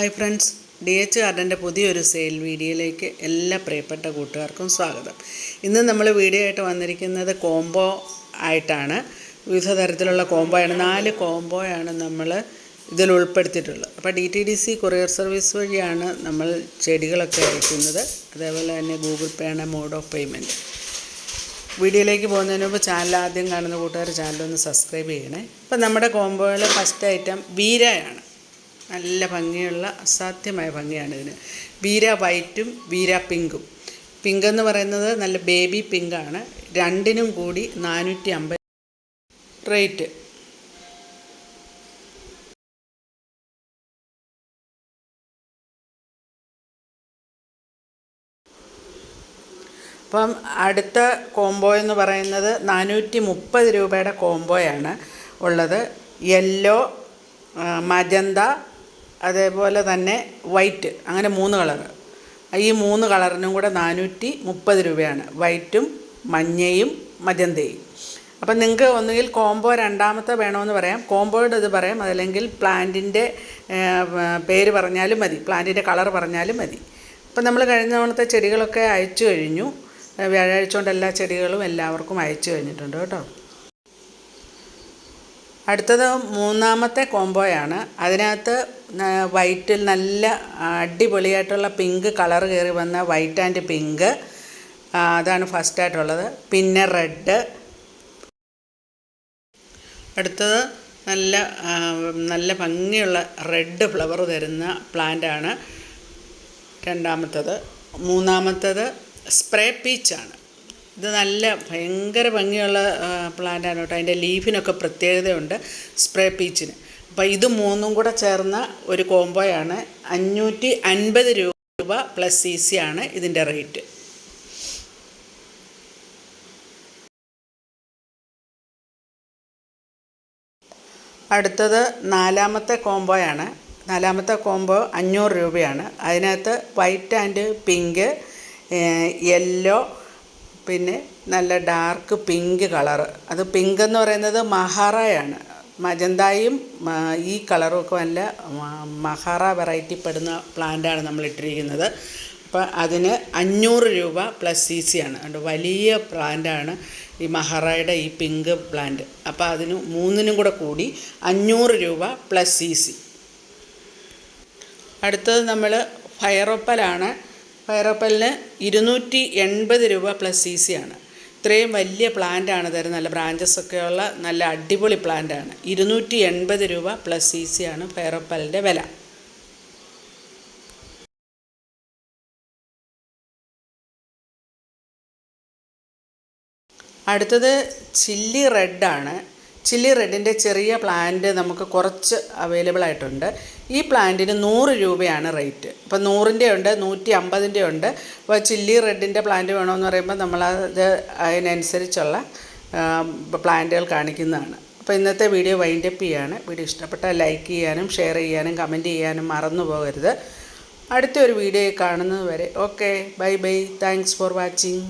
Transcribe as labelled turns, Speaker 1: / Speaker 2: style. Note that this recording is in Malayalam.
Speaker 1: ഹായ് ഫ്രണ്ട്സ്, DH ഗാർഡൻ്റെ പുതിയൊരു സെയിൽ വീഡിയോയിലേക്ക് എല്ലാ പ്രിയപ്പെട്ട കൂട്ടുകാർക്കും സ്വാഗതം. ഇന്ന് നമ്മൾ വീഡിയോ ആയിട്ട് വന്നിരിക്കുന്നത് കോംബോ ആയിട്ടാണ്. വിവിധ തരത്തിലുള്ള കോംബോയാണ്, 4 കോംബോയാണ് നമ്മൾ ഇതിൽ ഉൾപ്പെടുത്തിയിട്ടുള്ളത്. അപ്പോൾ DTDC കൊറിയർ സർവീസ് വഴിയാണ് നമ്മൾ ചെടികളൊക്കെ അയക്കുന്നത്. അതേപോലെ തന്നെ ഗൂഗിൾ പേ ആണ് മോഡ് ഓഫ് പേയ്മെൻറ്റ്. വീഡിയോയിലേക്ക് പോകുന്നതിന് മുമ്പ് ചാനൽ ആദ്യം കാണുന്ന കൂട്ടുകാർ ചാനലൊന്ന് സബ്സ്ക്രൈബ് ചെയ്യണേ. അപ്പോൾ നമ്മുടെ കോംബോയിൽ ഫസ്റ്റ് ഐറ്റം വീരയാണ്. നല്ല ഭംഗിയുള്ള അസാധ്യമായ ഭംഗിയാണ് ഇതിന്. വീര വൈറ്റും വീര പിങ്കും. പിങ്ക് എന്ന് പറയുന്നത് നല്ല ബേബി പിങ്കാണ്. രണ്ടിനും കൂടി 450 റേറ്റ്. അപ്പം അടുത്ത കോംബോ എന്ന് പറയുന്നത് 430 രൂപയുടെ കോംബോയാണ് ഉള്ളത്. യെല്ലോ, മജന്ത, അതേപോലെ തന്നെ വൈറ്റ്, അങ്ങനെ 3 കളറ്. ഈ 3 കളറിനും കൂടെ 430 രൂപയാണ്. വൈറ്റും മഞ്ഞയും മജന്തയും. അപ്പം നിങ്ങൾക്ക് ഒന്നുകിൽ കോംബോ രണ്ടാമത്തെ വേണമെന്ന് പറയാം, കോംബോയുടെ ഇത് പറയാം, അതല്ലെങ്കിൽ പ്ലാന്റിൻ്റെ പേര് പറഞ്ഞാലും മതി, പ്ലാന്റിൻ്റെ കളർ പറഞ്ഞാലും മതി. അപ്പം നമ്മൾ കഴിഞ്ഞ തവണത്തെ ചെടികളൊക്കെ അയച്ചു കഴിഞ്ഞു. വ്യാഴാഴ്ച കൊണ്ട് എല്ലാ ചെടികളും എല്ലാവർക്കും അയച്ചു കഴിഞ്ഞിട്ടുണ്ട് കേട്ടോ. അടുത്തത് മൂന്നാമത്തെ കോംബോയാണ്. അതിനകത്ത് വൈറ്റിൽ നല്ല അടിപൊളിയായിട്ടുള്ള പിങ്ക് കളർ കയറി വന്ന വൈറ്റ് ആൻഡ് പിങ്ക്, അതാണ് ഫസ്റ്റായിട്ടുള്ളത്. പിന്നെ റെഡ്. അടുത്തത് നല്ല ഭംഗിയുള്ള റെഡ് ഫ്ലവർ തരുന്ന പ്ലാന്റാണ് രണ്ടാമത്തത്. മൂന്നാമത്തത് സ്പ്രേ പീച്ചാണ്. ഇത് നല്ല ഭയങ്കര ഭംഗിയുള്ള പ്ലാന്റാണ് കേട്ടോ. അതിൻ്റെ ലീഫിനൊക്കെ പ്രത്യേകതയുണ്ട് സ്പ്രേ പീച്ചിന്. അപ്പോൾ ഇത് 3ഉം കൂടെ ചേർന്ന ഒരു കോംബോയാണ്. 550 രൂപ പ്ലസ് CC ആണ് ഇതിൻ്റെ റേറ്റ്. അടുത്തത് നാലാമത്തെ കോംബോയാണ്. നാലാമത്തെ കോംബോ 500 രൂപയാണ്. അതിനകത്ത് വൈറ്റ് ആൻഡ് പിങ്ക്, യെല്ലോ, പിന്നെ നല്ല ഡാർക്ക് പിങ്ക് കളറ്. അത് പിങ്ക് എന്ന് പറയുന്നത് മഹാറയാണ്. മജന്തായും ഈ കളറും ഒക്കെ നല്ല മഹാറ വെറൈറ്റി പെടുന്ന പ്ലാന്റാണ് നമ്മൾ ഇട്ടിരിക്കുന്നത്. അപ്പോൾ അതിന് 500 രൂപ പ്ലസ് CC ആണ്. അതുകൊണ്ട് വലിയ പ്ലാന്റാണ് ഈ മഹാറയുടെ ഈ പിങ്ക് പ്ലാന്റ്. അപ്പോൾ അതിന് 3നും കൂടെ കൂടി 500 രൂപ പ്ലസ് CC. അടുത്തത് നമ്മൾ ഫയറോപ്പലാണ്. ഫയറോപ്പലിന് 280 രൂപ പ്ലസ് CC ആണ്. ഇത്രയും വലിയ പ്ലാന്റാണ് തരുന്നത്. നല്ല ബ്രാഞ്ചസൊക്കെയുള്ള നല്ല അടിപൊളി പ്ലാന്റാണ്. 280 രൂപ പ്ലസ് CC ആണ് ഫയറോപ്പലിൻ്റെ വില. അടുത്തത് ചില്ലി റെഡാണ്. ചില്ലി റെഡിൻ്റെ ചെറിയ പ്ലാന്റ് നമുക്ക് കുറച്ച് അവൈലബിൾ ആയിട്ടുണ്ട്. ഈ പ്ലാന്റിന് 100 രൂപയാണ് റേറ്റ്. അപ്പോൾ 100ൻ്റെ ഉണ്ട്, 150ൻ്റെ ഉണ്ട്. അപ്പോൾ ചില്ലി റെഡിൻ്റെ പ്ലാന്റ് വേണമെന്ന് പറയുമ്പോൾ നമ്മളത് അതിനനുസരിച്ചുള്ള പ്ലാന്റുകൾ കാണിക്കുന്നതാണ്. അപ്പോൾ ഇന്നത്തെ വീഡിയോ വൈൻഡപ്പ് ചെയ്യാണ്. വീഡിയോ ഇഷ്ടപ്പെട്ടാൽ ലൈക്ക് ചെയ്യാനും ഷെയർ ചെയ്യാനും കമൻറ്റ് ചെയ്യാനും മറന്നു പോകരുത്. അടുത്തൊരു വീഡിയോ കാണുന്നത് വരെ okay, bye bye. Thanks for watching.